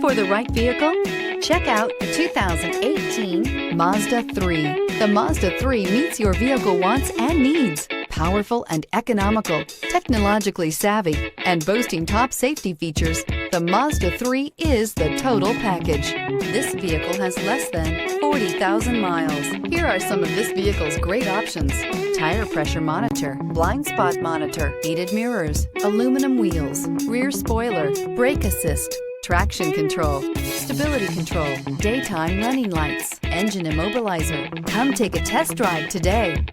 For the right vehicle, check out the 2018 Mazda 3. The Mazda 3 meets your vehicle wants and needs. Powerful and economical, technologically savvy, and boasting top safety features, the Mazda 3 is the total package. This vehicle has less than 40,000 miles. Here are some of this vehicle's great options: tire pressure monitor, blind spot monitor, heated mirrors, aluminum wheels, rear spoiler, brake assist, traction control, stability control, daytime running lights, engine immobilizer. Come take a test drive today.